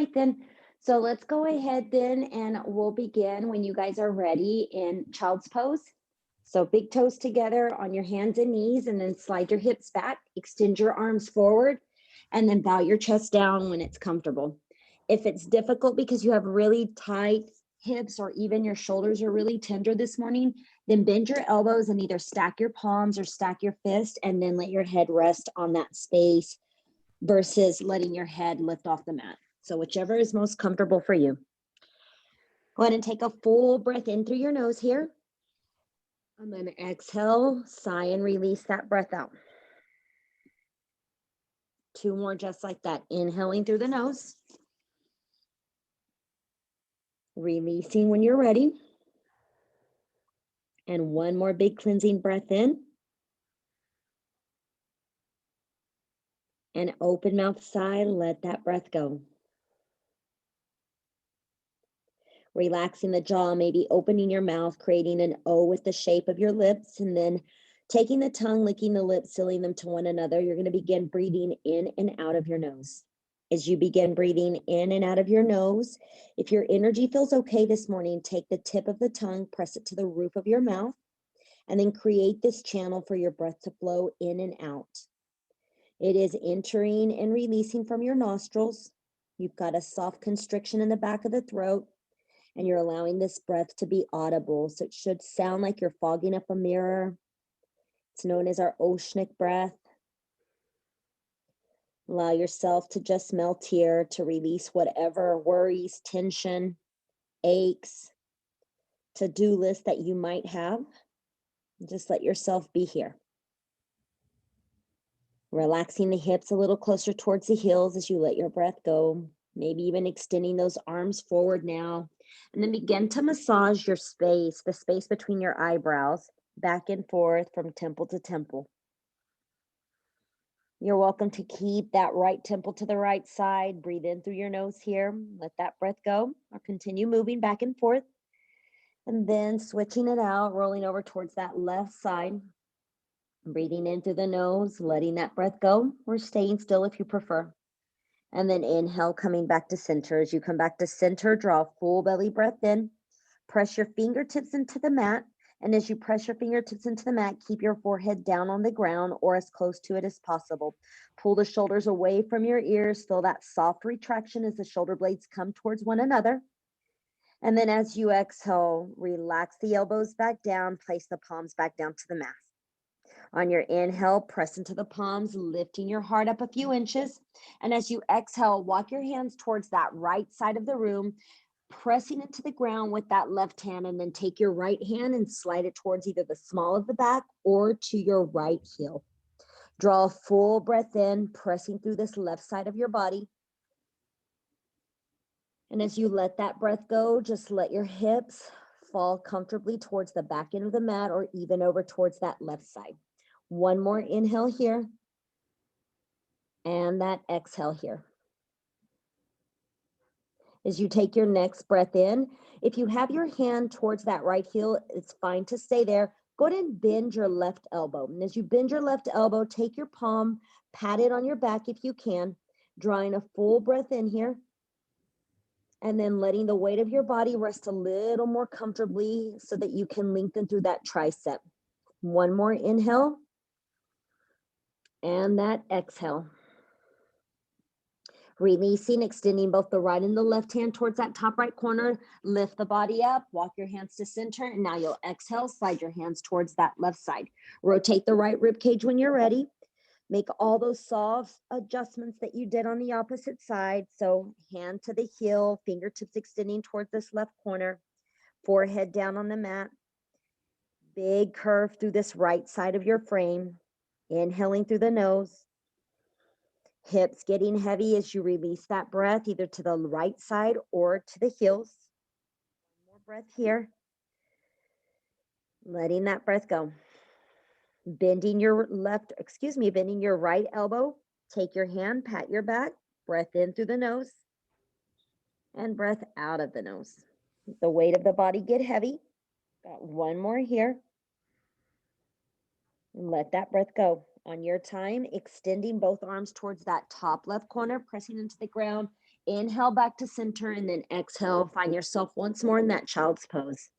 right then. So let's go ahead then and we'll begin when you guys are ready in child's pose. So big toes together on your hands and knees, and then slide your hips back, extend your arms forward, and then bow your chest down when it's comfortable. If it's difficult because you have really tight hips or even your shoulders are really tender this morning, then bend your elbows and either stack your palms or stack your fist, and then let your head rest on that space versus letting your head lift off the mat. So whichever is most comfortable for you. Go ahead and take a full breath in through your nose here. And then exhale, sigh, and release that breath out. Two more just like that. Inhaling through the nose. Releasing when you're ready. And one more big cleansing breath in. And open mouth sigh, let that breath go. Relaxing the jaw, maybe opening your mouth, creating an O with the shape of your lips, and then taking the tongue, licking the lips, sealing them to one another. You're going to begin breathing in and out of your nose. As you begin breathing in and out of your nose, if your energy feels okay this morning, take the tip of the tongue, press it to the roof of your mouth, and then create this channel for your breath to flow in and out. It is entering and releasing from your nostrils. You've got a soft constriction in the back of the throat, and you're allowing this breath to be audible. So it should sound like you're fogging up a mirror. It's known as our oceanic breath. Allow yourself to just melt here, to release whatever worries, tension, aches, to-do list that you might have. Just let yourself be here. Relaxing the hips a little closer towards the heels as you let your breath go. Maybe even extending those arms forward now. And then begin to massage your space, the space between your eyebrows, back and forth from temple to temple. You're welcome to keep that right temple to the right side. Breathe in through your nose here. Let that breath go, or continue moving back and forth. And then switching it out, rolling over towards that left side. Breathing in through the nose, letting that breath go, or staying still if you prefer. And then inhale, coming back to center. As you come back to center, draw a full belly breath in. Press your fingertips into the mat. And as you press your fingertips into the mat, keep your forehead down on the ground or as close to it as possible. Pull the shoulders away from your ears. Feel that soft retraction as the shoulder blades come towards one another. And then as you exhale, relax the elbows back down. Place the palms back down to the mat. On your inhale, press into the palms, lifting your heart up a few inches. And as you exhale, walk your hands towards that right side of the room, pressing into the ground with that left hand, and then take your right hand and slide it towards either the small of the back or to your right heel. Draw a full breath in, pressing through this left side of your body. And as you let that breath go, just let your hips fall comfortably towards the back end of the mat or even over towards that left side. One more inhale here, and that exhale here. As you take your next breath in, if you have your hand towards that right heel, it's fine to stay there. Go ahead and bend your left elbow. And as you bend your left elbow, take your palm, pat it on your back if you can, drawing a full breath in here, and then letting the weight of your body rest a little more comfortably so that you can lengthen through that tricep. One more inhale. And that exhale. Releasing, extending both the right and the left hand towards that top right corner. Lift the body up, walk your hands to center, and now you'll exhale, slide your hands towards that left side. Rotate the right rib cage when you're ready. Make all those soft adjustments that you did on the opposite side. So hand to the heel, fingertips extending towards this left corner, forehead down on the mat. Big curve through this right side of your frame. Inhaling through the nose. Hips getting heavy as you release that breath, either to the right side or to the heels. One more breath here. Letting that breath go. Bending your right elbow. Take your hand, pat your back, breath in through the nose, and breath out of the nose. The weight of the body get heavy. Got one more here. Let that breath go. On your time, extending both arms towards that top left corner, pressing into the ground. Inhale back to center and then exhale. Find yourself once more in that child's pose.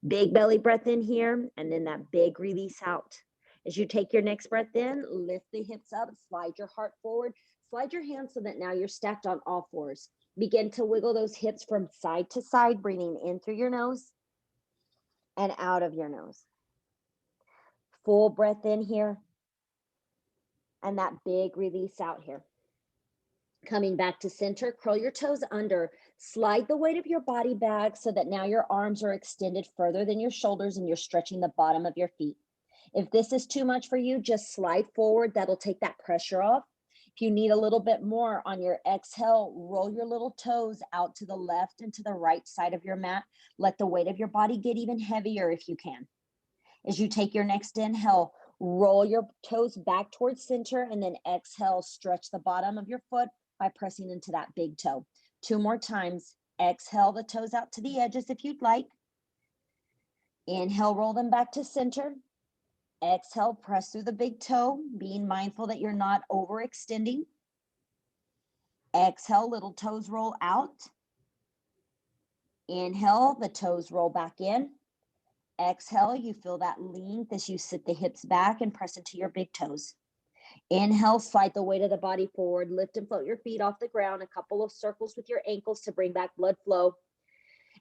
Big belly breath in here and then that big release out. As you take your next breath in, lift the hips up, slide your heart forward, slide your hands so that now you're stacked on all fours. Begin to wiggle those hips from side to side, breathing in through your nose and out of your nose. Full breath in here and that big release out here. Coming back to center, curl your toes under, slide the weight of your body back so that now your arms are extended further than your shoulders and you're stretching the bottom of your feet. If this is too much for you, just slide forward. That'll take that pressure off. If you need a little bit more on your exhale, roll your little toes out to the left and to the right side of your mat. Let the weight of your body get even heavier if you can. As you take your next inhale, roll your toes back towards center and then exhale, stretch the bottom of your foot by pressing into that big toe. 2 more times. Exhale the toes out to the edges if you'd like. Inhale, roll them back to center. Exhale, press through the big toe, being mindful that you're not overextending. Exhale, little toes roll out. Inhale, the toes roll back in. Exhale, you feel that length as you sit the hips back and press into your big toes. Inhale, slide the weight of the body forward, lift and float your feet off the ground, a couple of circles with your ankles to bring back blood flow.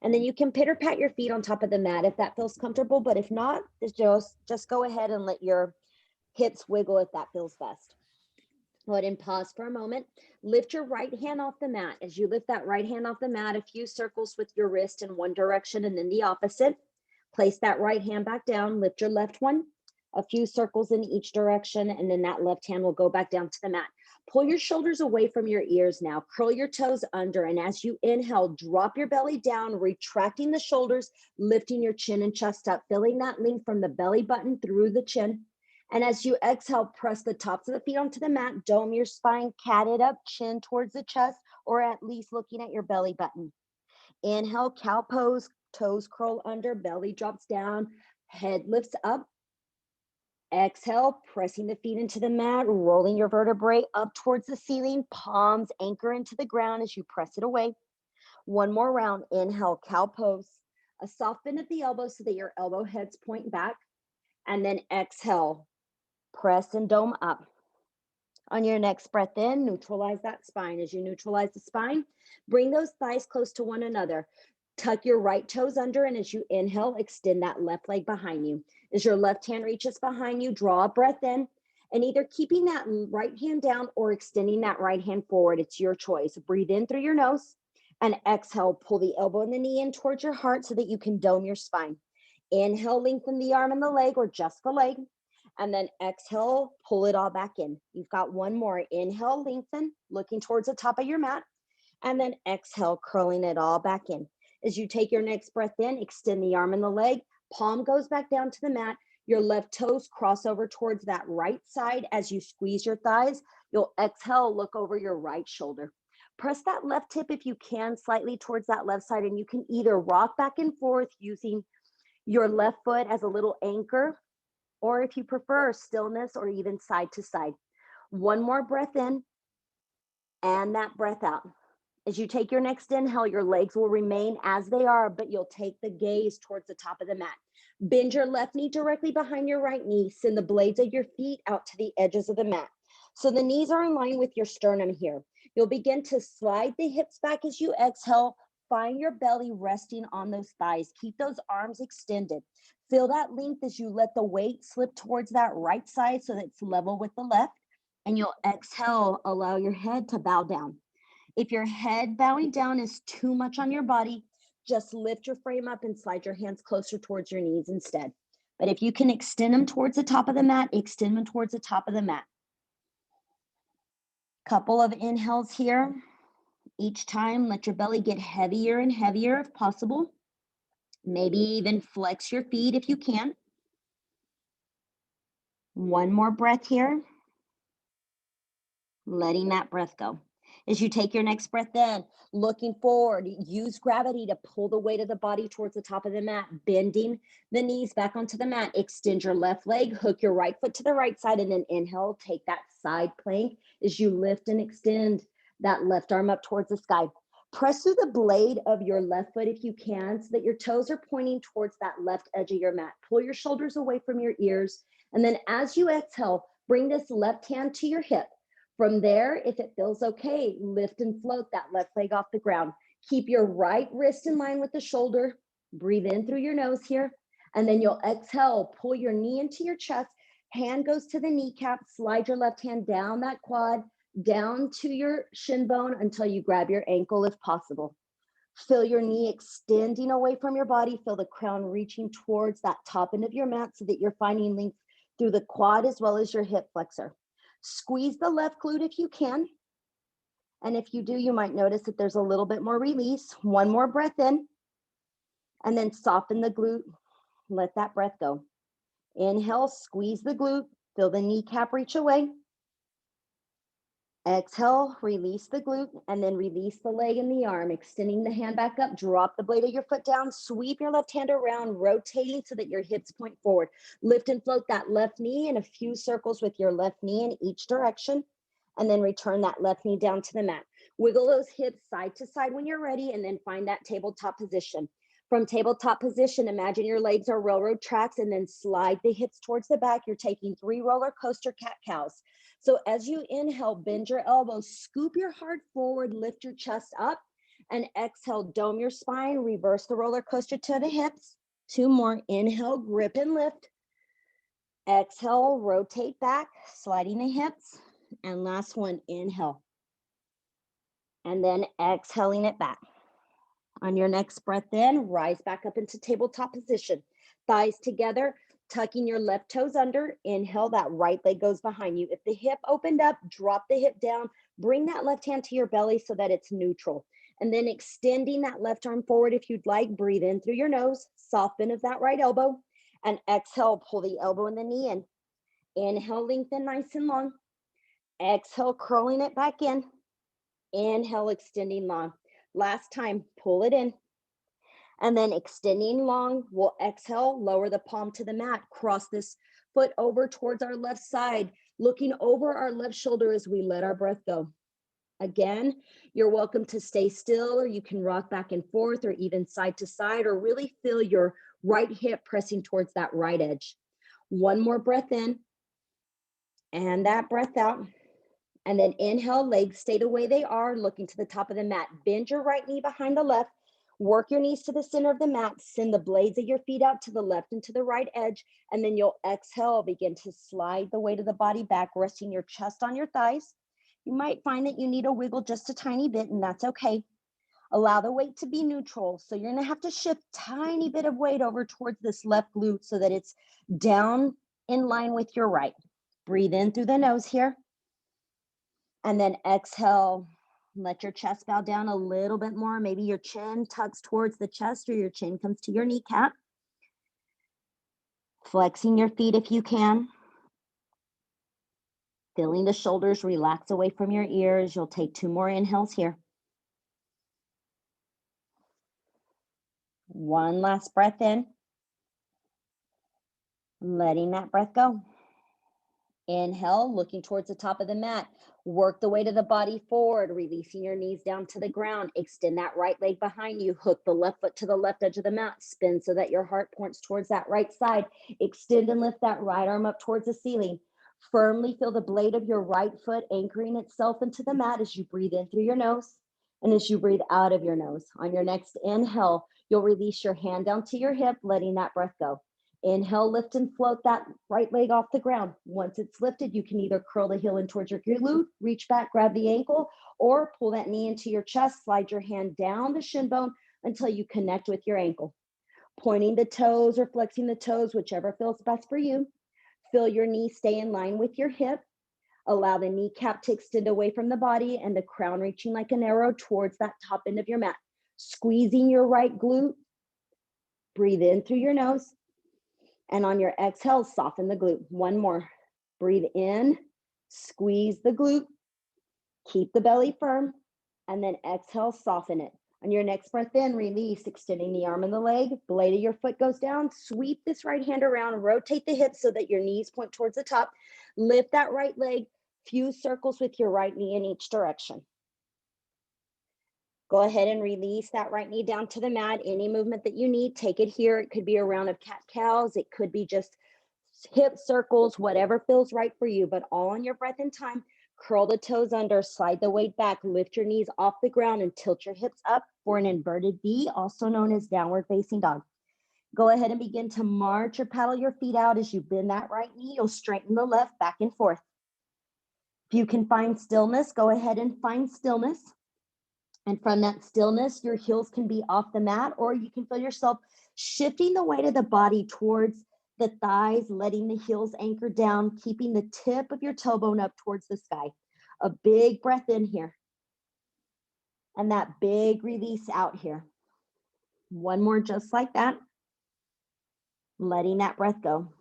And then you can pitter pat your feet on top of the mat if that feels comfortable, but if not, just go ahead and let your hips wiggle if that feels best. Go ahead and pause for a moment. Lift your right hand off the mat. As you lift that right hand off the mat, a few circles with your wrist in one direction and then the opposite. Place that right hand back down, lift your left one, a few circles in each direction, and then that left hand will go back down to the mat. Pull your shoulders away from your ears now. Curl your toes under, and as you inhale, drop your belly down, retracting the shoulders, lifting your chin and chest up, feeling that length from the belly button through the chin. And as you exhale, press the tops of the feet onto the mat, dome your spine, cat it up, chin towards the chest, or at least looking at your belly button. Inhale, cow pose, toes curl under, belly drops down, head lifts up. Exhale, pressing the feet into the mat, rolling your vertebrae up towards the ceiling, palms anchor into the ground as you press it away. One more round. Inhale, cow pose, a soft bend at the elbow so that your elbow heads point back. And then exhale, press and dome up. On your next breath in, neutralize that spine. As you neutralize the spine, bring those thighs close to one another. Tuck your right toes under, and as you inhale, extend that left leg behind you. As your left hand reaches behind you, draw a breath in, and either keeping that right hand down or extending that right hand forward. It's your choice. Breathe in through your nose, and exhale, pull the elbow and the knee in towards your heart so that you can dome your spine. Inhale, lengthen the arm and the leg, or just the leg. And then exhale, pull it all back in. You've got one more. Inhale, lengthen, looking towards the top of your mat. And then exhale, curling it all back in. As you take your next breath in, extend the arm and the leg. Palm goes back down to the mat. Your left toes cross over towards that right side. As you squeeze your thighs, you'll exhale, look over your right shoulder. Press that left hip if you can slightly towards that left side, and you can either rock back and forth using your left foot as a little anchor, or if you prefer stillness or even side to side. One more breath in and that breath out. As you take your next inhale, your legs will remain as they are, but you'll take the gaze towards the top of the mat. Bend your left knee directly behind your right knee. Send the blades of your feet out to the edges of the mat. So the knees are in line with your sternum here. You'll begin to slide the hips back as you exhale. Find your belly resting on those thighs. Keep those arms extended. Feel that length as you let the weight slip towards that right side so that it's level with the left. And you'll exhale, allow your head to bow down. If your head bowing down is too much on your body, just lift your frame up and slide your hands closer towards your knees instead. But if you can extend them towards the top of the mat, extend them towards the top of the mat. Couple of inhales here. Each time, let your belly get heavier and heavier if possible. Maybe even flex your feet if you can. One more breath here. Letting that breath go. As you take your next breath in, looking forward, use gravity to pull the weight of the body towards the top of the mat, bending the knees back onto the mat. Extend your left leg, hook your right foot to the right side, and then inhale, take that side plank as you lift and extend that left arm up towards the sky. Press through the blade of your left foot if you can, so that your toes are pointing towards that left edge of your mat. Pull your shoulders away from your ears. And then as you exhale, bring this left hand to your hip. From there, if it feels okay, lift and float that left leg off the ground. Keep your right wrist in line with the shoulder. Breathe in through your nose here. And then you'll exhale, pull your knee into your chest. Hand goes to the kneecap. Slide your left hand down that quad, down to your shin bone until you grab your ankle if possible. Feel your knee extending away from your body. Feel the crown reaching towards that top end of your mat so that you're finding length through the quad as well as your hip flexor. Squeeze the left glute if you can. And if you do, you might notice that there's a little bit more release. One more breath in. And then soften the glute. Let that breath go. Inhale, squeeze the glute. Feel the kneecap reach away. Exhale, release the glute, and then release the leg and the arm, extending the hand back up. Drop the blade of your foot down. Sweep your left hand around, rotating so that your hips point forward. Lift and float that left knee in a few circles with your left knee in each direction, and then return that left knee down to the mat. Wiggle those hips side to side when you're ready, and then find that tabletop position. From tabletop position, imagine your legs are railroad tracks, and then slide the hips towards the back. You're taking 3 roller coaster cat-cows. So as you inhale, bend your elbows, scoop your heart forward, lift your chest up, and exhale, dome your spine, reverse the roller coaster to the hips. 2 more. Inhale, grip and lift. Exhale, rotate back, sliding the hips. And last one, inhale. And then exhaling it back. On your next breath in, rise back up into tabletop position. Thighs together, tucking your left toes under. Inhale, that right leg goes behind you. If the hip opened up, drop the hip down. Bring that left hand to your belly so that it's neutral. And then extending that left arm forward if you'd like. Breathe in through your nose, soft bend of that right elbow. And exhale, pull the elbow and the knee in. Inhale, lengthen nice and long. Exhale, curling it back in. Inhale, extending long. Last time, pull it in. And then extending long, we'll exhale, lower the palm to the mat, cross this foot over towards our left side, looking over our left shoulder as we let our breath go. Again, you're welcome to stay still, or you can rock back and forth, or even side to side, or really feel your right hip pressing towards that right edge. One more breath in, and that breath out. And then inhale, legs stay the way they are, looking to the top of the mat. Bend your right knee behind the left. Work your knees to the center of the mat. Send the blades of your feet out to the left and to the right edge. And then you'll exhale, begin to slide the weight of the body back, resting your chest on your thighs. You might find that you need a wiggle just a tiny bit, and that's okay. Allow the weight to be neutral. So you're gonna have to shift tiny bit of weight over towards this left glute so that it's down in line with your right. Breathe in through the nose here. And then exhale, let your chest bow down a little bit more. Maybe your chin tucks towards the chest, or your chin comes to your kneecap. Flexing your feet if you can. Feeling the shoulders relax away from your ears. You'll take 2 more inhales here. One last breath in. Letting that breath go. Inhale, looking towards the top of the mat. Work the weight of the body forward, releasing your knees down to the ground. Extend that right leg behind you. Hook the left foot to the left edge of the mat. Spin so that your heart points towards that right side. Extend and lift that right arm up towards the ceiling. Firmly feel the blade of your right foot anchoring itself into the mat as you breathe in through your nose and as you breathe out of your nose. On your next inhale, you'll release your hand down to your hip, letting that breath go. Inhale, lift and float that right leg off the ground. Once it's lifted, you can either curl the heel in towards your glute, reach back, grab the ankle, or pull that knee into your chest, slide your hand down the shin bone until you connect with your ankle. Pointing the toes or flexing the toes, whichever feels best for you. Feel your knee stay in line with your hip. Allow the kneecap to extend away from the body and the crown reaching like an arrow towards that top end of your mat. Squeezing your right glute. Breathe in through your nose. And on your exhale, soften the glute. One more. Breathe in, squeeze the glute, keep the belly firm, and then exhale, soften it. On your next breath in, release, extending the arm and the leg. Blade of your foot goes down. Sweep this right hand around, rotate the hips so that your knees point towards the top. Lift that right leg, few circles with your right knee in each direction. Go ahead and release that right knee down to the mat. Any movement that you need, take it here. It could be a round of cat-cows. It could be just hip circles, whatever feels right for you, but all on your breath and time. Curl the toes under, slide the weight back, lift your knees off the ground and tilt your hips up for an inverted V, also known as downward facing dog. Go ahead and begin to march or paddle your feet out as you bend that right knee. You'll straighten the left back and forth. If you can find stillness, go ahead and find stillness. And from that stillness, your heels can be off the mat, or you can feel yourself shifting the weight of the body towards the thighs, letting the heels anchor down, keeping the tip of your toe bone up towards the sky. A big breath in here. And that big release out here. One more just like that. Letting that breath go.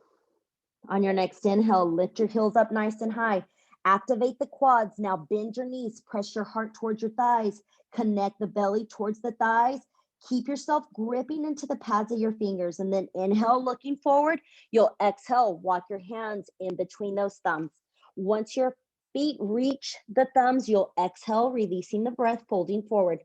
On your next inhale, lift your heels up nice and high. Activate the quads. Now bend your knees, press your heart towards your thighs, connect the belly towards the thighs. Keep yourself gripping into the pads of your fingers, and then inhale, looking forward. You'll exhale, walk your hands in between those thumbs. Once your feet reach the thumbs, you'll exhale, releasing the breath, folding forward.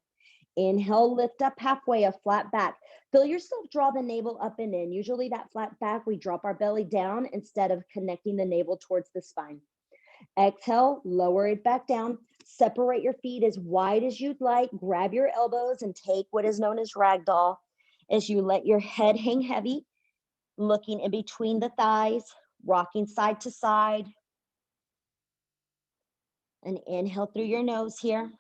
Inhale, lift up halfway, a flat back. Feel yourself draw the navel up and in. Usually that flat back, we drop our belly down instead of connecting the navel towards the spine. Exhale, lower it back down. Separate your feet as wide as you'd like. Grab your elbows and take what is known as ragdoll as you let your head hang heavy, looking in between the thighs, rocking side to side. And inhale through your nose here.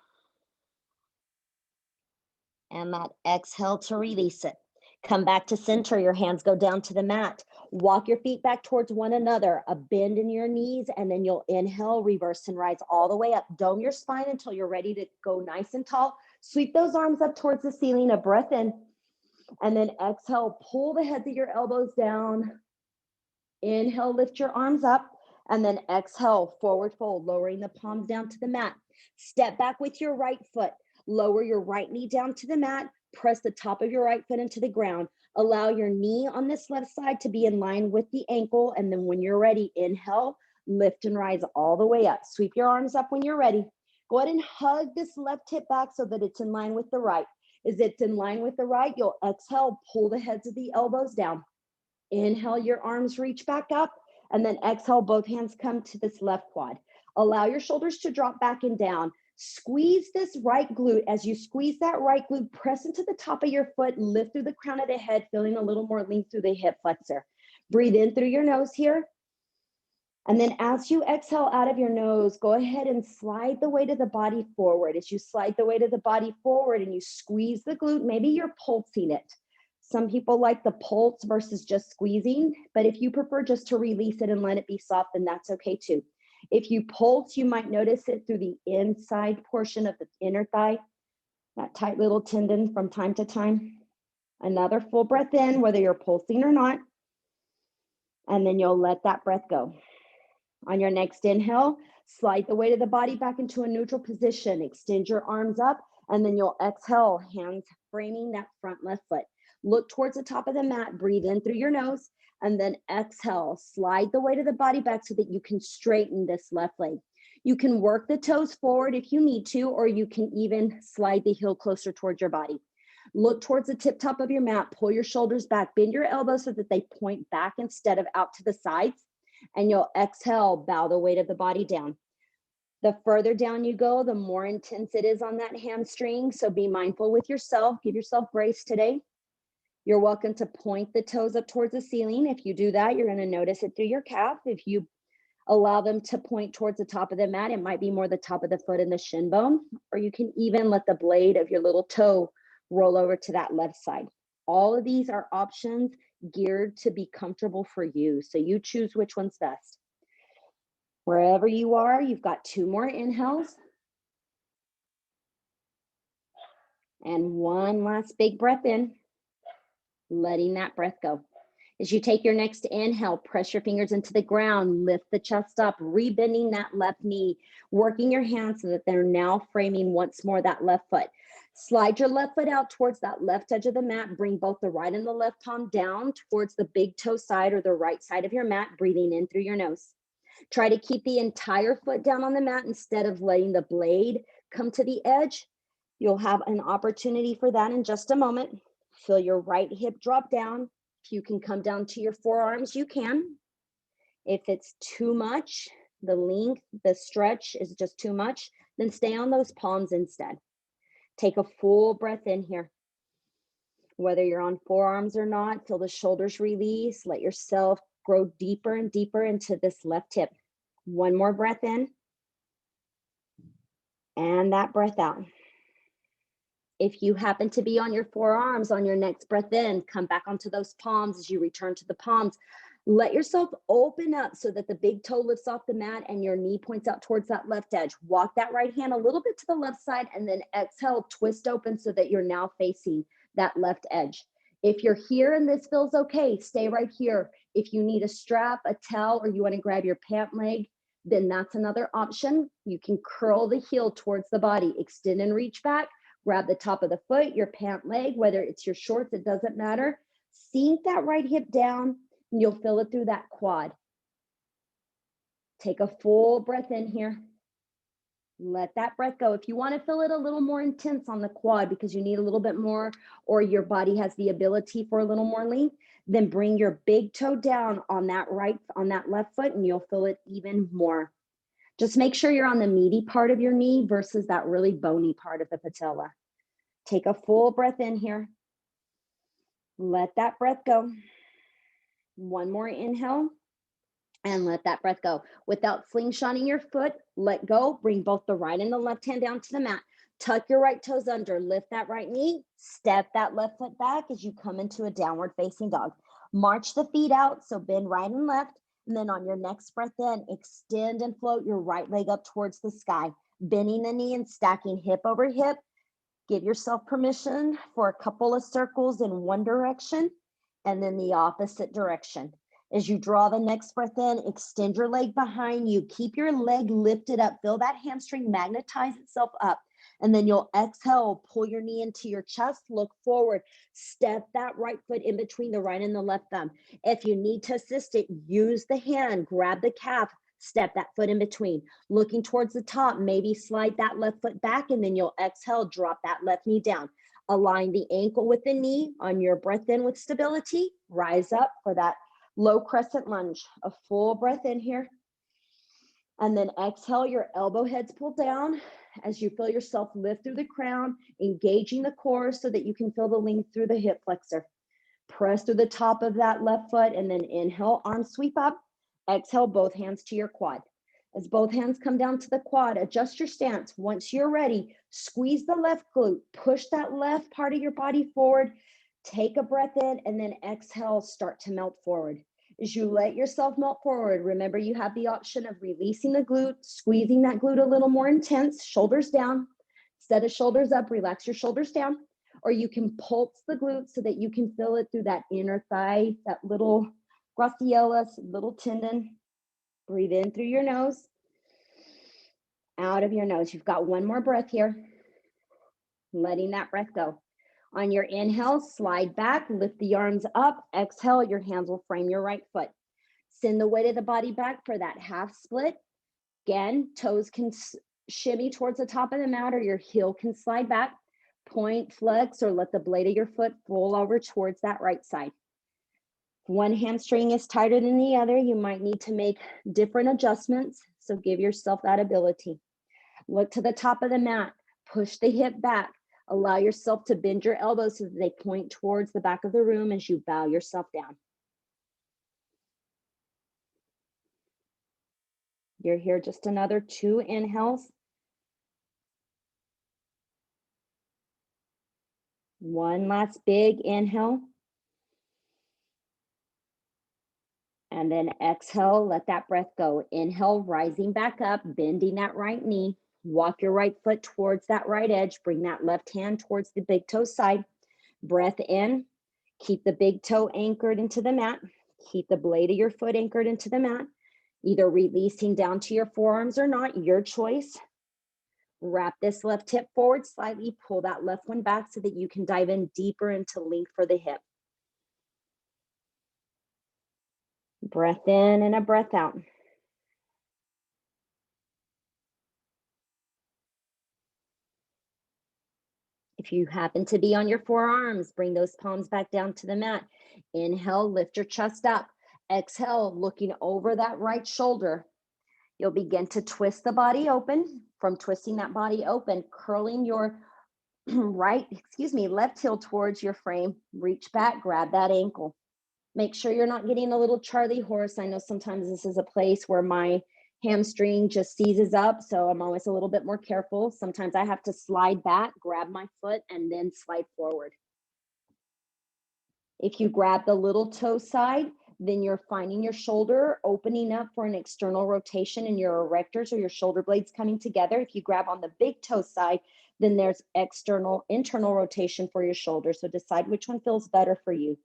And that exhale to release it. Come back to center. Your hands go down to the mat. Walk your feet back towards one another, a bend in your knees, and then you'll inhale, reverse and rise all the way up. Dome your spine until you're ready to go nice and tall. Sweep those arms up towards the ceiling, a breath in, and then exhale, pull the heads of your elbows down. Inhale, lift your arms up, and then exhale, forward fold, lowering the palms down to the mat. Step back with your right foot. Lower your right knee down to the mat. Press the top of your right foot into the ground. Allow your knee on this left side to be in line with the ankle. And then when you're ready, inhale, lift and rise all the way up. Sweep your arms up when you're ready. Go ahead and hug this left hip back so that it's in line with the right. As it's in line with the right, you'll exhale, pull the heads of the elbows down. Inhale, your arms reach back up, and then exhale, both hands come to this left quad. Allow your shoulders to drop back and down. Squeeze this right glute. As you squeeze that right glute, press into the top of your foot, lift through the crown of the head, feeling a little more length through the hip flexor. Breathe in through your nose here. And then as you exhale out of your nose, go ahead and slide the weight of the body forward. As you slide the weight of the body forward and you squeeze the glute, maybe you're pulsing it. Some people like the pulse versus just squeezing, but if you prefer just to release it and let it be soft, then that's okay too. If you pulse, you might notice it through the inside portion of the inner thigh, that tight little tendon from time to time. Another full breath in, whether you're pulsing or not, and then you'll let that breath go. On your next inhale, slide the weight of the body back into a neutral position. Extend your arms up, and then you'll exhale, hands framing that front left foot. Look towards the top of the mat, breathe in through your nose, and then exhale. Slide the weight of the body back so that you can straighten this left leg. You can work the toes forward if you need to, or you can even slide the heel closer towards your body. Look towards the tip top of your mat, pull your shoulders back, bend your elbows so that they point back instead of out to the sides, and you'll exhale, bow the weight of the body down. The further down you go, the more intense it is on that hamstring, so be mindful with yourself. Give yourself grace today. You're welcome to point the toes up towards the ceiling. If you do that, you're going to notice it through your calf. If you allow them to point towards the top of the mat, it might be more the top of the foot and the shin bone, or you can even let the blade of your little toe roll over to that left side. All of these are options geared to be comfortable for you, so you choose which one's best. Wherever you are, you've got 2 more inhales. And one last big breath in. Letting that breath go. As you take your next inhale, press your fingers into the ground, lift the chest up, rebending that left knee, working your hands so that they're now framing once more that left foot. Slide your left foot out towards that left edge of the mat. Bring both the right and the left palm down towards the big toe side or the right side of your mat, breathing in through your nose. Try to keep the entire foot down on the mat instead of letting the blade come to the edge. You'll have an opportunity for that in just a moment. Feel your right hip drop down. If you can come down to your forearms, you can. If it's too much, the length, the stretch is just too much, then stay on those palms instead. Take a full breath in here. Whether you're on forearms or not, feel the shoulders release. Let yourself grow deeper and deeper into this left hip. One more breath in. And that breath out. If you happen to be on your forearms on your next breath in, come back onto those palms as you return to the palms. Let yourself open up so that the big toe lifts off the mat and your knee points out towards that left edge. Walk that right hand a little bit to the left side and then exhale, twist open so that you're now facing that left edge. If you're here and this feels okay, stay right here. If you need a strap, a towel, or you want to grab your pant leg, then that's another option. You can curl the heel towards the body, extend and reach back. Grab the top of the foot, your pant leg, whether it's your shorts, it doesn't matter. Sink that right hip down and you'll feel it through that quad. Take a full breath in here. Let that breath go. If you want to feel it a little more intense on the quad because you need a little bit more or your body has the ability for a little more length, then bring your big toe down on that left foot and you'll feel it even more. Just make sure you're on the meaty part of your knee versus that really bony part of the patella. Take a full breath in here. Let that breath go. One more inhale and let that breath go. Without slingshotting your foot, let go. Bring both the right and the left hand down to the mat. Tuck your right toes under. Lift that right knee. Step that left foot back as you come into a downward facing dog. March the feet out, so bend right and left. And then on your next breath in, extend and float your right leg up towards the sky, bending the knee and stacking hip over hip. Give yourself permission for a couple of circles in one direction and then the opposite direction. As you draw the next breath in, extend your leg behind you. Keep your leg lifted up. Feel that hamstring magnetize itself up. And then you'll exhale, pull your knee into your chest, look forward, step that right foot in between the right and the left thumb. If you need to assist it, use the hand, grab the calf, step that foot in between. Looking towards the top, maybe slide that left foot back and then you'll exhale, drop that left knee down. Align the ankle with the knee on your breath in with stability. Rise up for that low crescent lunge. A full breath in here. And then exhale, your elbow heads pull down as you feel yourself lift through the crown, engaging the core so that you can feel the length through the hip flexor. Press through the top of that left foot and then inhale, arms sweep up. Exhale, both hands to your quad. As both hands come down to the quad, adjust your stance. Once you're ready, squeeze the left glute, push that left part of your body forward, take a breath in, and then exhale, start to melt forward. As you let yourself melt forward, remember you have the option of releasing the glute, squeezing that glute a little more intense, shoulders down. Instead of shoulders up, relax your shoulders down. Or you can pulse the glute so that you can feel it through that inner thigh, that little gracilis, little tendon. Breathe in through your nose, out of your nose. You've got one more breath here. Letting that breath go. On your inhale, slide back, lift the arms up. Exhale, your hands will frame your right foot. Send the weight of the body back for that half split. Again, toes can shimmy towards the top of the mat or your heel can slide back. Point, flex, or let the blade of your foot roll over towards that right side. If one hamstring is tighter than the other, you might need to make different adjustments. So give yourself that ability. Look to the top of the mat, push the hip back. Allow yourself to bend your elbows so that they point towards the back of the room as you bow yourself down. You're here just another 2 inhales. One last big inhale. And then exhale, let that breath go. Inhale, rising back up, bending that right knee. Walk your right foot towards that right edge. Bring that left hand towards the big toe side. Breath in. Keep the big toe anchored into the mat. Keep the blade of your foot anchored into the mat. Either releasing down to your forearms or not, your choice. Wrap this left hip forward slightly. Pull that left one back so that you can dive in deeper into length for the hip. Breath in and a breath out. If you happen to be on your forearms, bring those palms back down to the mat. Inhale, lift your chest up. Exhale, looking over that right shoulder. You'll begin to twist the body open. From twisting that body open, curling your left heel towards your frame. Reach back, grab that ankle. Make sure you're not getting a little Charlie horse. I know sometimes this is a place where my hamstring just seizes up, so I'm always a little bit more careful. Sometimes I have to slide back, grab my foot, and then slide forward. If you grab the little toe side, then you're finding your shoulder opening up for an external rotation in your erectors or your shoulder blades coming together. If you grab on the big toe side, then there's internal rotation for your shoulder. So decide which one feels better for you.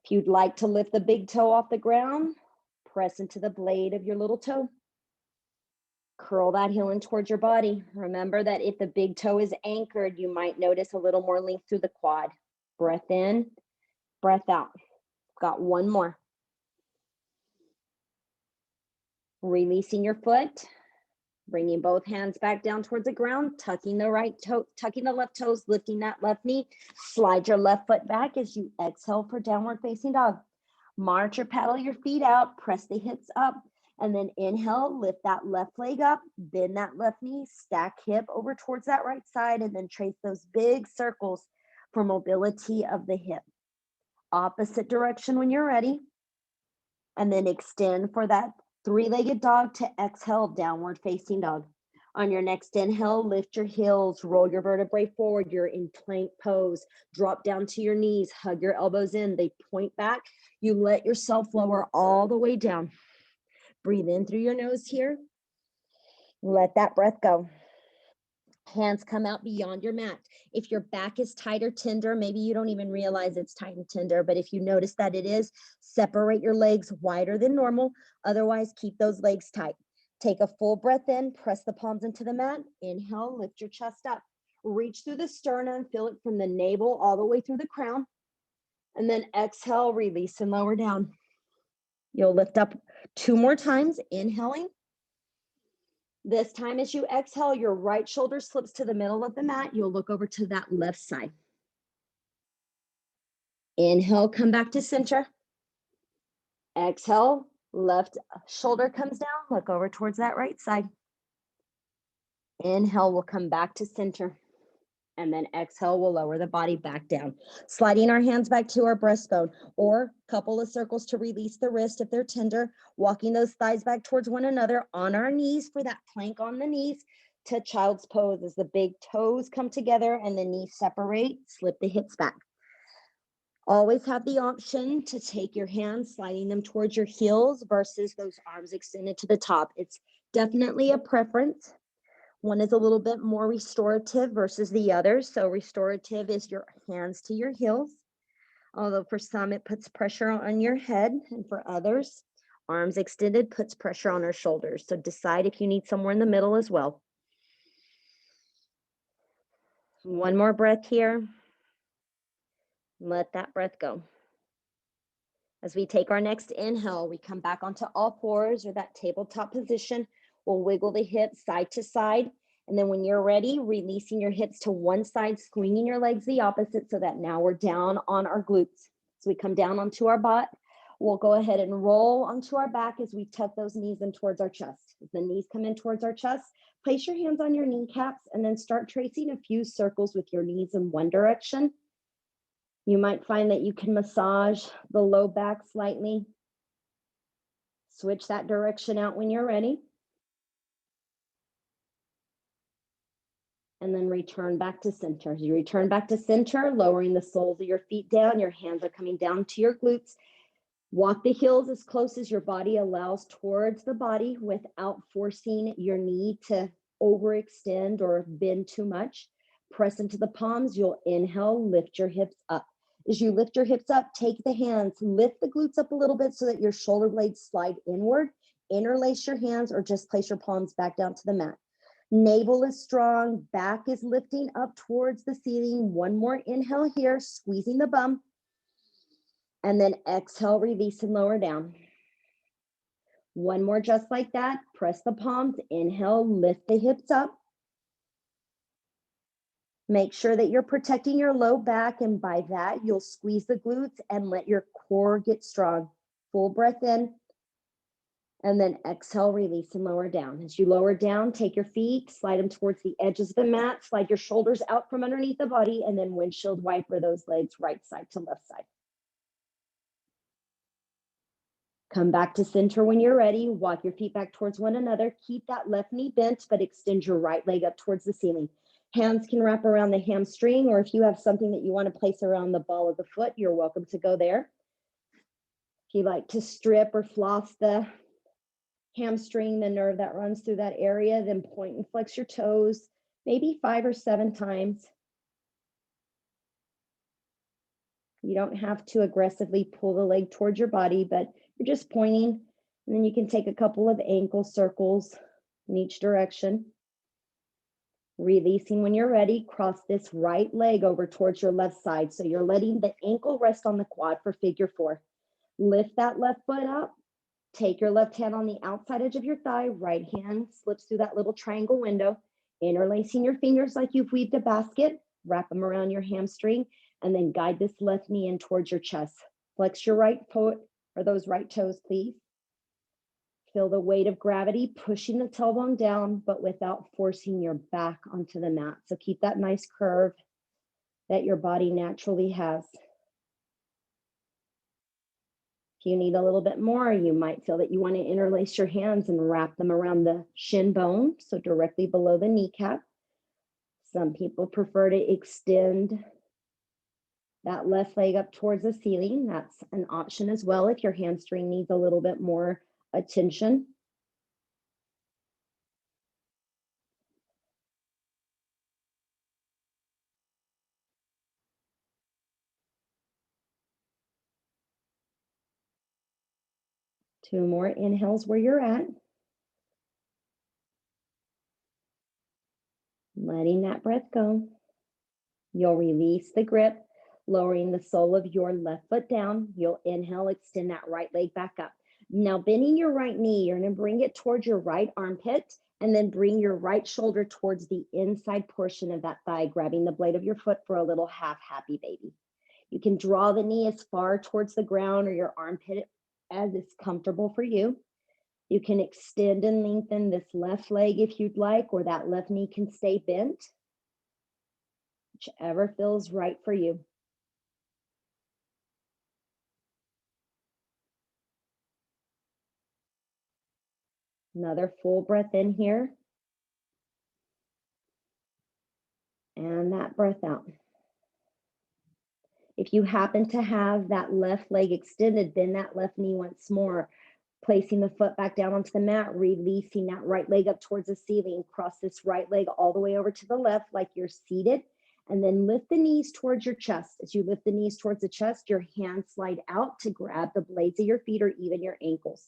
If you'd like to lift the big toe off the ground, press into the blade of your little toe. Curl that heel in towards your body. Remember that if the big toe is anchored, you might notice a little more length through the quad. Breath in, breath out. Got one more. Releasing your foot, bringing both hands back down towards the ground, tucking the left toes, lifting that left knee. Slide your left foot back as you exhale for downward facing dog. March or paddle your feet out, press the hips up, and then inhale, lift that left leg up, bend that left knee, stack hip over towards that right side, and then trace those big circles for mobility of the hip. Opposite direction when you're ready. And then extend for that three-legged dog to exhale, downward facing dog. On your next inhale, lift your heels, roll your vertebrae forward. You're in plank pose. Drop down to your knees, hug your elbows in. They point back. You let yourself lower all the way down. Breathe in through your nose here. Let that breath go. Hands come out beyond your mat. If your back is tight or tender, maybe you don't even realize it's tight and tender, but if you notice that it is, separate your legs wider than normal. Otherwise, keep those legs tight. Take a full breath in, press the palms into the mat. Inhale, lift your chest up. Reach through the sternum, feel it from the navel all the way through the crown. And then exhale, release and lower down. You'll lift up 2 more times, inhaling. This time as you exhale, your right shoulder slips to the middle of the mat. You'll look over to that left side. Inhale, come back to center. Exhale, left shoulder comes down. Look over towards that right side. Inhale, we'll come back to center. And then exhale, we'll lower the body back down. Sliding our hands back to our breastbone, or a couple of circles to release the wrist if they're tender. Walking those thighs back towards one another on our knees for that plank on the knees to child's pose as the big toes come together and the knees separate. Slip the hips back. Always have the option to take your hands, sliding them towards your heels versus those arms extended to the top. It's definitely a preference. One is a little bit more restorative versus the other. So restorative is your hands to your heels. Although for some, it puts pressure on your head. And for others, arms extended puts pressure on our shoulders. So decide if you need somewhere in the middle as well. One more breath here. Let that breath go. As we take our next inhale, we come back onto all fours or that tabletop position. We'll wiggle the hips side to side. And then when you're ready, releasing your hips to one side, swinging your legs the opposite so that now we're down on our glutes. So we come down onto our butt. We'll go ahead and roll onto our back as we tuck those knees in towards our chest. As the knees come in towards our chest, place your hands on your kneecaps and then start tracing a few circles with your knees in one direction. You might find that you can massage the low back slightly. Switch that direction out when you're ready. And then return back to center. As you return back to center, lowering the soles of your feet down, your hands are coming down to your glutes. Walk the heels as close as your body allows towards the body without forcing your knee to overextend or bend too much. Press into the palms. You'll inhale, lift your hips up. As you lift your hips up, take the hands, lift the glutes up a little bit so that your shoulder blades slide inward. Interlace your hands or just place your palms back down to the mat. Navel is strong, back is lifting up towards the ceiling. One more inhale here, squeezing the bum. And then exhale, release and lower down. One more just like that. Press the palms, inhale, lift the hips up. Make sure that you're protecting your low back, and by that, you'll squeeze the glutes and let your core get strong. Full breath in, and then exhale, release and lower down. As you lower down, take your feet, slide them towards the edges of the mat, slide your shoulders out from underneath the body, and then windshield wiper those legs right side to left side. Come back to center when you're ready. Walk your feet back towards one another. Keep that left knee bent, but extend your right leg up towards the ceiling. Hands can wrap around the hamstring, or if you have something that you want to place around the ball of the foot, you're welcome to go there. If you like to strip or floss the hamstring, the nerve that runs through that area, then point and flex your toes, maybe 5 or 7 times. You don't have to aggressively pull the leg towards your body, but you're just pointing, and then you can take a couple of ankle circles in each direction. Releasing when you're ready, cross this right leg over towards your left side. So you're letting the ankle rest on the quad for figure 4. Lift that left foot up. Take your left hand on the outside edge of your thigh. Right hand slips through that little triangle window. Interlacing your fingers like you've weaved a basket. Wrap them around your hamstring, and then guide this left knee in towards your chest. Flex your right foot or those right toes, please. Feel the weight of gravity pushing the tailbone down, but without forcing your back onto the mat. So keep that nice curve that your body naturally has. If you need a little bit more, you might feel that you want to interlace your hands and wrap them around the shin bone, so directly below the kneecap. Some people prefer to extend that left leg up towards the ceiling. That's an option as well if your hamstring needs a little bit more attention. Two more inhales where you're at. Letting that breath go. You'll release the grip, lowering the sole of your left foot down. You'll inhale, extend that right leg back up. Now bending your right knee, you're going to bring it towards your right armpit, and then bring your right shoulder towards the inside portion of that thigh, grabbing the blade of your foot for a little half happy baby. You can draw the knee as far towards the ground or your armpit as is comfortable for you. You can extend and lengthen this left leg if you'd like, or that left knee can stay bent, whichever feels right for you. Another full breath in here. And that breath out. If you happen to have that left leg extended, bend that left knee once more, placing the foot back down onto the mat, releasing that right leg up towards the ceiling. Cross this right leg all the way over to the left like you're seated, and then lift the knees towards your chest. As you lift the knees towards the chest, your hands slide out to grab the blades of your feet or even your ankles.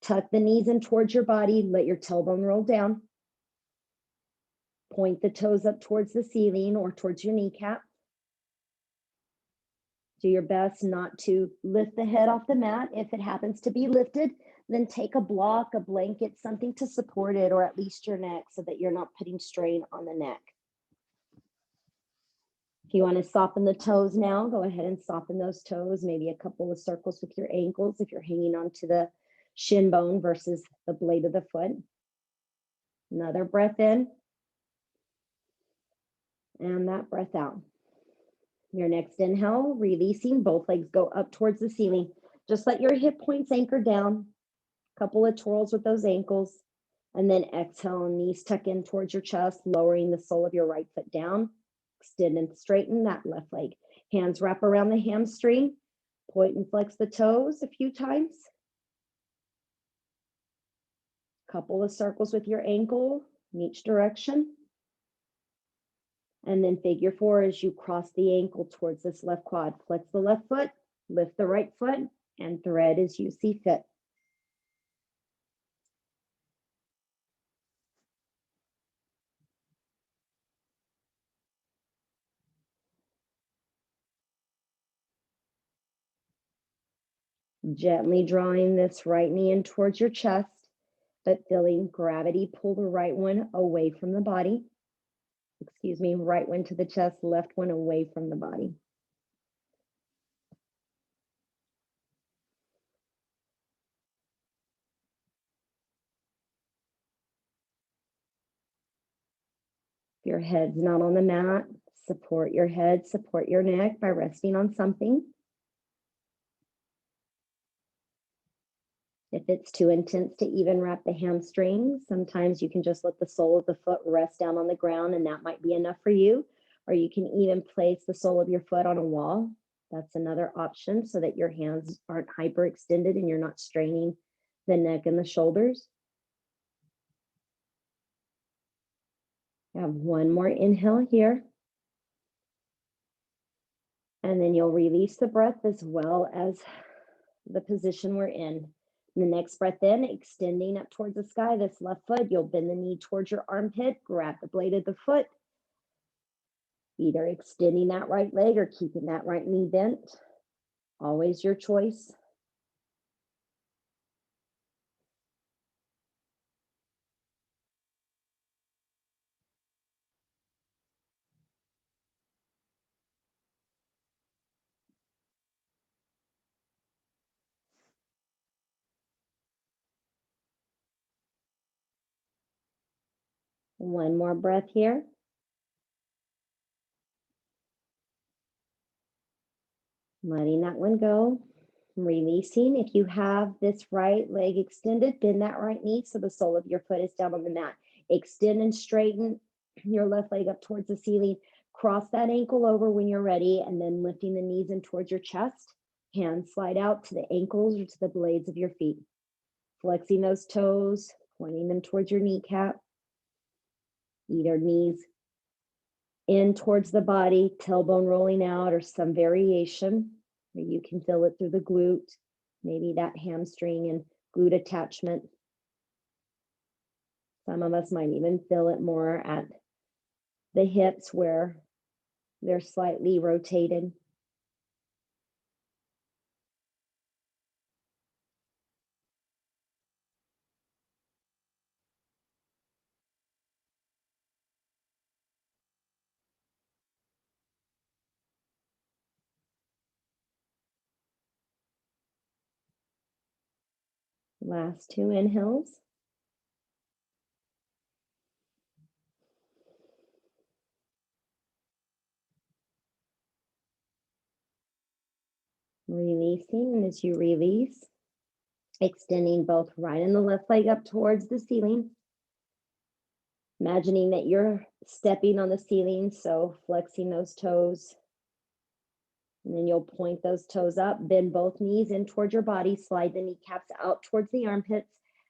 Tuck the knees in towards your body, let your tailbone roll down. Point the toes up towards the ceiling or towards your kneecap. Do your best not to lift the head off the mat. If it happens to be lifted, then take a block, a blanket, something to support it, or at least your neck, so that you're not putting strain on the neck. If you want to soften the toes now, go ahead and soften those toes, maybe a couple of circles with your ankles if you're hanging onto the shin bone versus the blade of the foot. Another breath in. And that breath out. Your next inhale, releasing, both legs go up towards the ceiling. Just let your hip points anchor down. A couple of twirls with those ankles. And then exhale, knees tuck in towards your chest, lowering the sole of your right foot down. Extend and straighten that left leg. Hands wrap around the hamstring. Point and flex the toes a few times. Couple of circles with your ankle in each direction. And then figure 4 as you cross the ankle towards this left quad. Flex the left foot, lift the right foot, and thread as you see fit. Gently drawing this right knee in towards your chest, but feeling gravity pull the right one away from the body. excuse me, right one to the chest, left one away from the body. If your head's not on the mat, support your head, support your neck by resting on something. If it's too intense to even wrap the hamstrings, sometimes you can just let the sole of the foot rest down on the ground, and that might be enough for you. Or you can even place the sole of your foot on a wall. That's another option so that your hands aren't hyperextended and you're not straining the neck and the shoulders. I have one more inhale here. And then you'll release the breath as well as the position we're in. The next breath in, extending up towards the sky, this left foot, you'll bend the knee towards your armpit, grab the blade of the foot, either extending that right leg or keeping that right knee bent. Always your choice. One more breath here. Letting that one go. Releasing. If you have this right leg extended, bend that right knee so the sole of your foot is down on the mat. Extend and straighten your left leg up towards the ceiling. Cross that ankle over when you're ready, and then lifting the knees in towards your chest. Hands slide out to the ankles or to the blades of your feet. Flexing those toes, pointing them towards your kneecap. Either knees in towards the body, tailbone rolling out, or some variation where you can feel it through the glute, maybe that hamstring and glute attachment. Some of us might even feel it more at the hips where they're slightly rotated. Last two inhales. Releasing, and as you release, extending both right and the left leg up towards the ceiling. Imagining that you're stepping on the ceiling, so flexing those toes. And then you'll point those toes up, bend both knees in towards your body, slide the kneecaps out towards the armpits,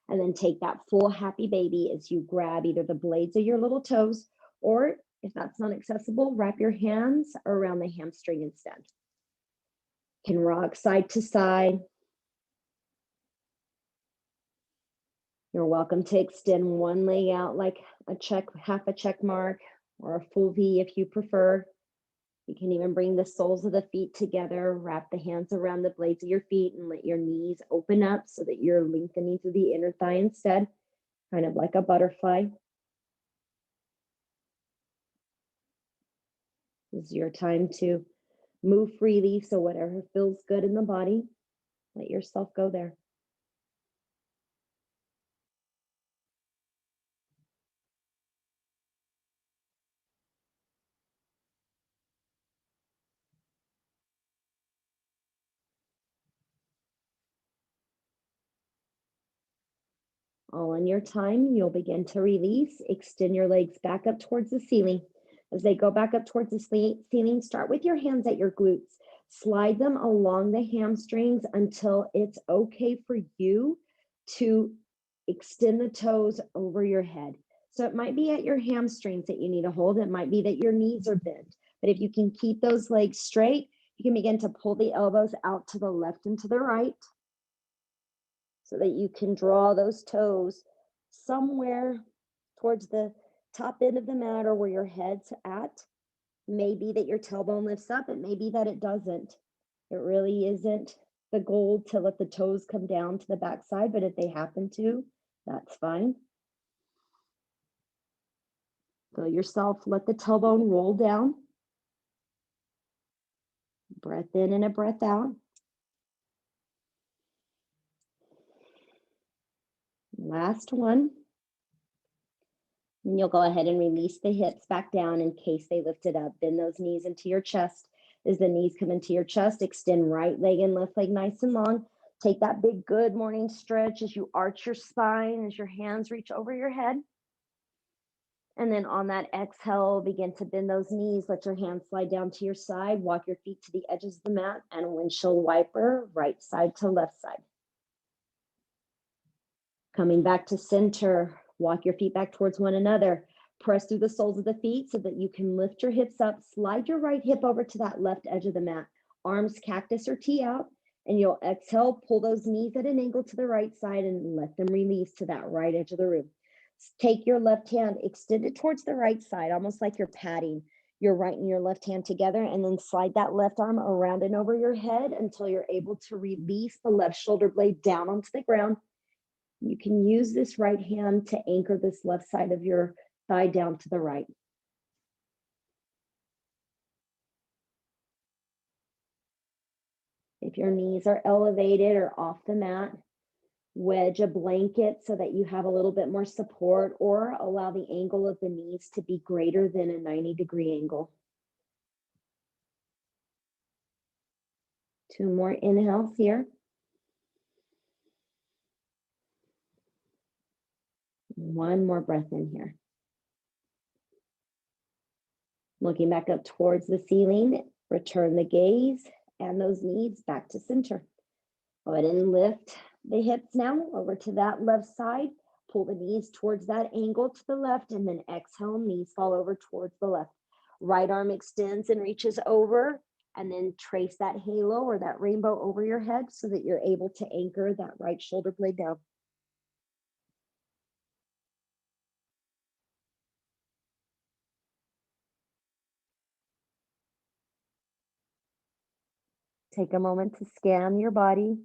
and then take that full happy baby as you grab either the blades of your little toes, or if that's not accessible, wrap your hands around the hamstring instead. Can rock side to side. You're welcome to extend one leg out like a check, half a check mark, or a full V if you prefer. You can even bring the soles of the feet together, wrap the hands around the blades of your feet, and let your knees open up so that you're lengthening through the inner thigh instead, kind of like a butterfly. This is your time to move freely, so whatever feels good in the body, let yourself go there. All in your time, you'll begin to release. Extend your legs back up towards the ceiling. As they go back up towards the ceiling, start with your hands at your glutes. Slide them along the hamstrings until it's okay for you to extend the toes over your head. So it might be at your hamstrings that you need to hold. It might be that your knees are bent. But if you can keep those legs straight, you can begin to pull the elbows out to the left and to the right, so that you can draw those toes somewhere towards the top end of the mat or where your head's at. Maybe that your tailbone lifts up, it may be that it doesn't. It really isn't the goal to let the toes come down to the backside, but if they happen to, that's fine. Feel yourself, let the tailbone roll down. Breath in and a breath out. Last one. And you'll go ahead and release the hips back down in case they lifted up. Bend those knees into your chest. As the knees come into your chest, extend right leg and left leg nice and long. Take that big good morning stretch as you arch your spine, as your hands reach over your head. And then on that exhale, begin to bend those knees. Let your hands slide down to your side. Walk your feet to the edges of the mat and a windshield wiper, right side to left side. Coming back to center, walk your feet back towards one another. Press through the soles of the feet so that you can lift your hips up. Slide your right hip over to that left edge of the mat. Arms cactus or T out. And you'll exhale, pull those knees at an angle to the right side and let them release to that right edge of the room. Take your left hand, extend it towards the right side, almost like you're patting your right and your left hand together, and then slide that left arm around and over your head until you're able to release the left shoulder blade down onto the ground. You can use this right hand to anchor this left side of your thigh down to the right. If your knees are elevated or off the mat, wedge a blanket so that you have a little bit more support, or allow the angle of the knees to be greater than a 90-degree angle. 2 more inhales here. 1 more breath in here. Looking back up towards the ceiling, return the gaze and those knees back to center. Go ahead and lift the hips now over to that left side. Pull the knees towards that angle to the left, and then exhale, knees fall over towards the left. Right arm extends and reaches over, and then trace that halo or that rainbow over your head so that you're able to anchor that right shoulder blade down. Take a moment to scan your body,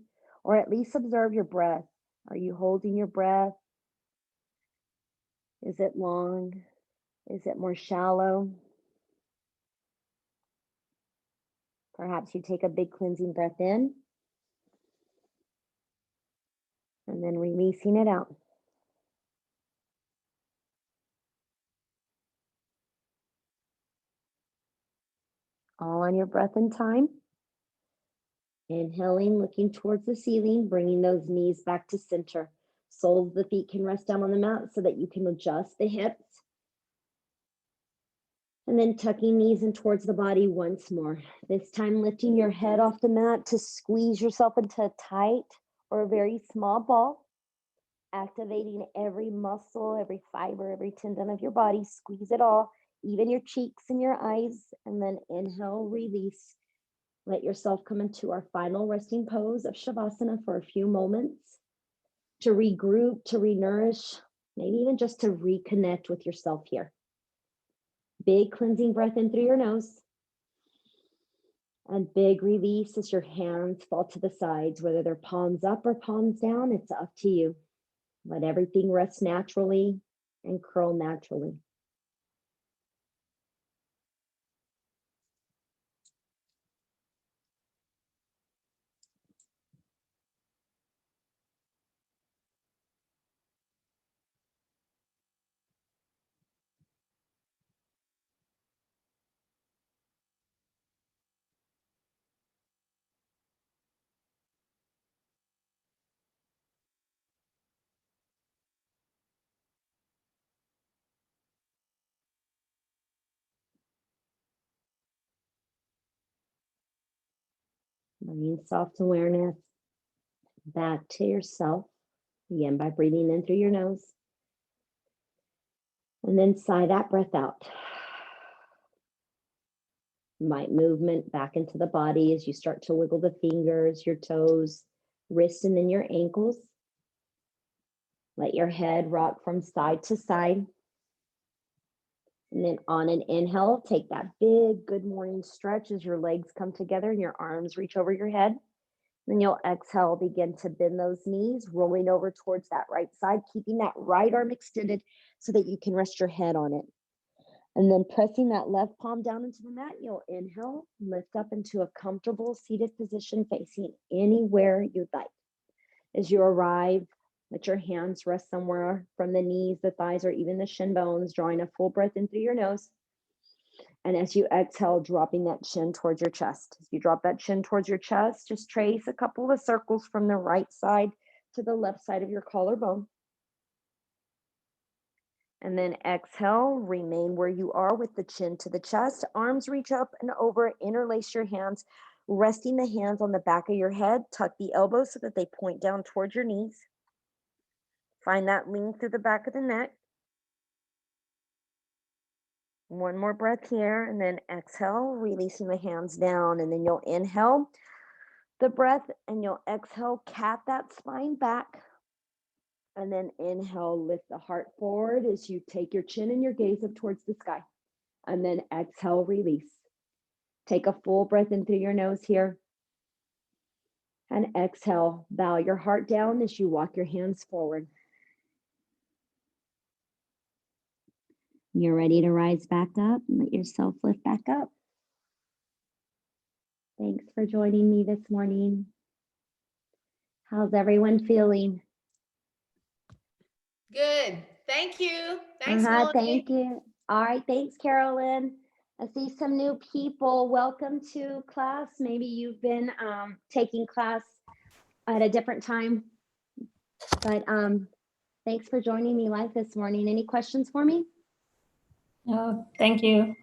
or at least observe your breath. Are you holding your breath? Is it long? Is it more shallow? Perhaps you take a big cleansing breath in and then releasing it out. All on your breath and time. Inhaling, looking towards the ceiling, bringing those knees back to center. Soles of the feet can rest down on the mat so that you can adjust the hips. And then tucking knees in towards the body once more. This time lifting your head off the mat to squeeze yourself into a tight or a very small ball. Activating every muscle, every fiber, every tendon of your body. Squeeze it all, even your cheeks and your eyes. And then inhale, release. Let yourself come into our final resting pose of Shavasana for a few moments to regroup, to renourish, maybe even just to reconnect with yourself here. Big cleansing breath in through your nose. And big release as your hands fall to the sides, whether they're palms up or palms down, it's up to you. Let everything rest naturally and curl naturally. Bringing soft awareness back to yourself. Begin by breathing in through your nose. And then sigh that breath out. Might movement back into the body as you start to wiggle the fingers, your toes, wrists, and then your ankles. Let your head rock from side to side. And then on an inhale, take that big good morning stretch as your legs come together and your arms reach over your head. Then you'll exhale, begin to bend those knees, rolling over towards that right side, keeping that right arm extended so that you can rest your head on it. And then pressing that left palm down into the mat, you'll inhale, lift up into a comfortable seated position facing anywhere you'd like. As you arrive, let your hands rest somewhere from the knees, the thighs, or even the shin bones, drawing a full breath in through your nose. And as you exhale, dropping that chin towards your chest. As you drop that chin towards your chest, just trace a couple of circles from the right side to the left side of your collarbone. And then exhale, remain where you are with the chin to the chest, arms reach up and over, interlace your hands, resting the hands on the back of your head, tuck the elbows so that they point down towards your knees. Find that lean through the back of the neck. One more breath here, and then exhale, releasing the hands down, and then you'll inhale the breath and you'll exhale, cat that spine back. And then inhale, lift the heart forward as you take your chin and your gaze up towards the sky. And then exhale, release. Take a full breath in through your nose here. And exhale, bow your heart down as you walk your hands forward. You're ready to rise back up and let yourself lift back up. Thanks for joining me this morning. How's everyone feeling? Good. Thank you. Thanks, Melanie. Thank you. All right. Thanks, Carolyn. I see some new people. Welcome to class. Maybe you've been taking class at a different time. But thanks for joining me live this morning. Any questions for me? No, thank you.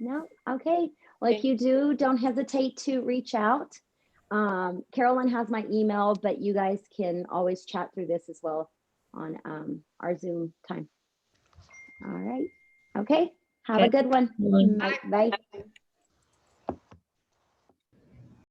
No? Okay. Well, if you do, don't hesitate to reach out. Carolyn has my email, but you guys can always chat through this as well on our Zoom time. All right. Okay. Have a good one. Bye. Bye.